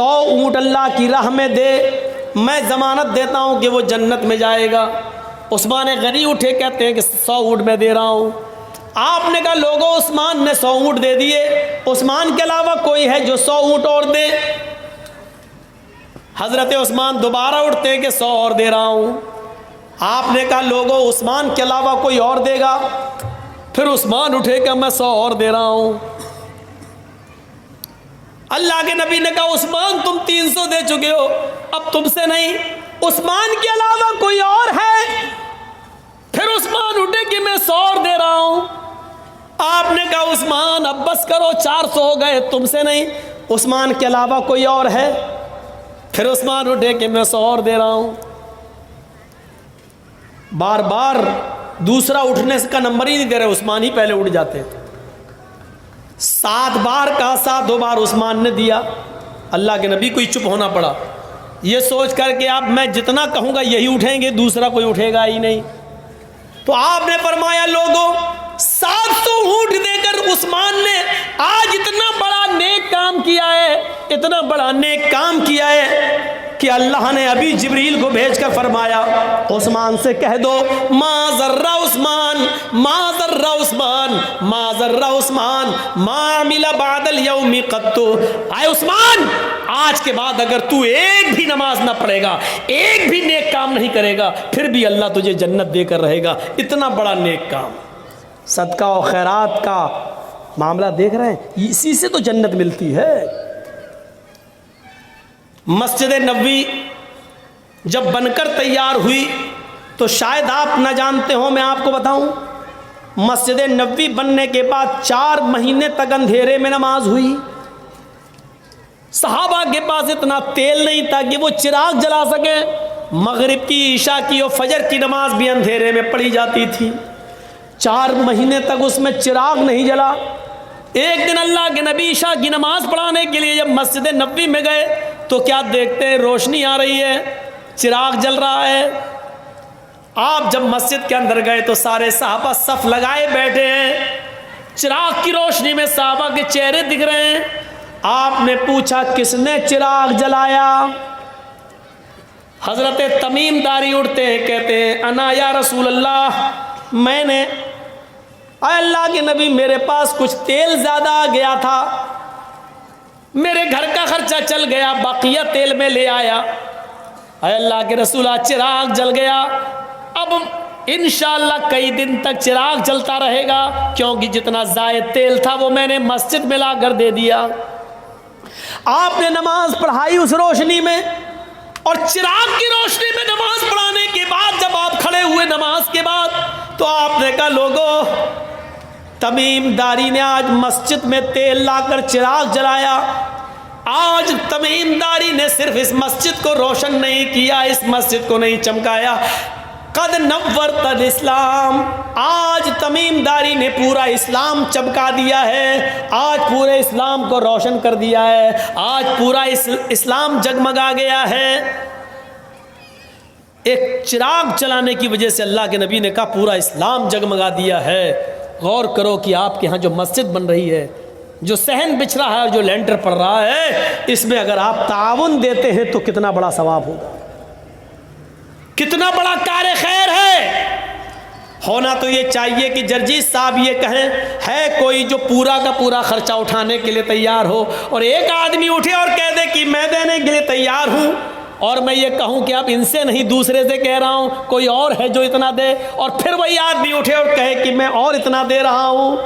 100 اونٹ اللہ کی راہ میں دے، میں ضمانت دیتا ہوں کہ وہ جنت میں جائے گا۔ عثمان غنی اٹھے، کہتے ہیں کہ 100 اونٹ میں دے رہا ہوں۔ آپ نے کہا لوگوں عثمان نے 100 اونٹ دے دیے، عثمان کے علاوہ کوئی ہے جو 100 اونٹ اور دے؟ حضرت عثمان دوبارہ اٹھتے کہ 100 اور دے رہا ہوں۔ آپ نے کہا لوگوں عثمان کے علاوہ کوئی اور دے گا؟ پھر عثمان اٹھے کہ میں 100 اور دے رہا ہوں۔ اللہ کے نبی نے کہا عثمان تم 300 دے چکے ہو، اب تم سے نہیں، عثمان کے علاوہ کوئی اور ہے؟ پھر عثمان اٹھے کہ میں 100 اور دے رہا ہوں۔ آپ نے کہا عثمان اب بس کرو، 400 ہو گئے، تم سے نہیں، عثمان کے علاوہ کوئی اور ہے؟ پھر عثمان اٹھے کہ میں 100 اور دے رہا ہوں۔ بار بار دوسرا اٹھنے کا نمبر ہی نہیں دے رہے، عثمان ہی پہلے اٹھ جاتے تھے۔ 7 بار کہا، 7 بار عثمان نے دیا۔ اللہ کے نبی کو ہی چپ ہونا پڑا، یہ سوچ کر کہ آپ میں جتنا کہوں گا یہی اٹھیں گے، دوسرا کوئی اٹھے گا ہی نہیں۔ تو آپ نے فرمایا لوگوں 700 اونٹ دے کر عثمان نے آج اتنا بڑا نیک کام کیا ہے، اتنا بڑا نیک کام کیا ہے کہ اللہ نے ابھی جبریل کو بھیج کر فرمایا عثمان سے کہہ دو ما ضر عثمان ما ضر عثمان ما ضر عثمان ما عمل بعد اليوم قط۔ اے عثمان آج کے بعد اگر تو ایک بھی نماز نہ پڑھے گا، ایک بھی نیک کام نہیں کرے گا، پھر بھی اللہ تجھے جنت دے کر رہے گا۔ اتنا بڑا نیک کام، صدقہ و خیرات کا معاملہ دیکھ رہے ہیں، اسی سے تو جنت ملتی ہے۔ مسجد نبوی جب بن کر تیار ہوئی تو شاید آپ نہ جانتے ہو، میں آپ کو بتاؤں، مسجد نبوی بننے کے بعد 4 مہینے تک اندھیرے میں نماز ہوئی۔ صحابہ کے پاس اتنا تیل نہیں تھا کہ وہ چراغ جلا سکیں، مغرب کی، عشاء کی اور فجر کی نماز بھی اندھیرے میں پڑھی جاتی تھی۔ 4 مہینے تک اس میں چراغ نہیں جلا۔ ایک دن اللہ کے نبی عشاء کی نماز پڑھانے کے لیے جب مسجد نبوی میں گئے تو کیا دیکھتے ہیں، روشنی آ رہی ہے، چراغ جل رہا ہے۔ آپ جب مسجد کے اندر گئے تو سارے صحابہ صف لگائے بیٹھے ہیں، چراغ کی روشنی میں صحابہ کے چہرے دکھ رہے ہیں۔ آپ نے پوچھا کس نے چراغ جلایا؟ حضرت تمیم داری اٹھتے ہیں، کہتے ہیں انا یا رسول اللہ، میں نے۔ اے اللہ کے نبی میرے پاس کچھ تیل زیادہ آ گیا تھا، میرے گھر کا خرچہ چل گیا، بقیہ تیل میں لے آیا۔ اے اللہ کے رسول چراغ جل گیا، اب انشاءاللہ کئی دن تک چراغ جلتا رہے گا، کیونکہ جتنا زائد تیل تھا وہ میں نے مسجد میں لا کر دے دیا۔ آپ نے نماز پڑھائی اس روشنی میں، اور چراغ کی روشنی میں نماز پڑھانے کے بعد جب آپ کھڑے ہوئے نماز کے بعد تو آپ نے کہا لوگوں تمیم داری نے آج مسجد میں تیل لا کر چراغ جلایا۔ آج تمیم داری نے صرف اس مسجد کو روشن نہیں کیا، اس مسجد کو نہیں چمکایا، قد نورت الاسلام، آج تمیم داری نے پورا اسلام چمکا دیا ہے، آج پورے اسلام کو روشن کر دیا ہے، آج پورا اسلام جگمگا گیا ہے۔ ایک چراغ چلانے کی وجہ سے اللہ کے نبی نے کہا پورا اسلام جگمگا دیا ہے۔ غور کرو کہ آپ کے ہاں جو مسجد بن رہی ہے، جو صحن بچھ رہا ہے اور جو لینٹر پڑ رہا ہے، اس میں اگر آپ تعاون دیتے ہیں تو کتنا بڑا ثواب ہوگا، کتنا بڑا کار خیر ہے۔ ہونا تو یہ چاہیے کہ جرجیت صاحب یہ کہیں ہے کوئی جو پورا کا پورا خرچہ اٹھانے کے لیے تیار ہو، اور ایک آدمی اٹھے اور کہہ دے کہ میں دینے کے لیے تیار ہوں، اور میں یہ کہوں کہ اب ان سے نہیں دوسرے سے کہہ رہا ہوں، کوئی اور ہے جو اتنا دے، اور پھر وہی آدمی اٹھے اور کہے کہ میں اور اتنا دے رہا ہوں۔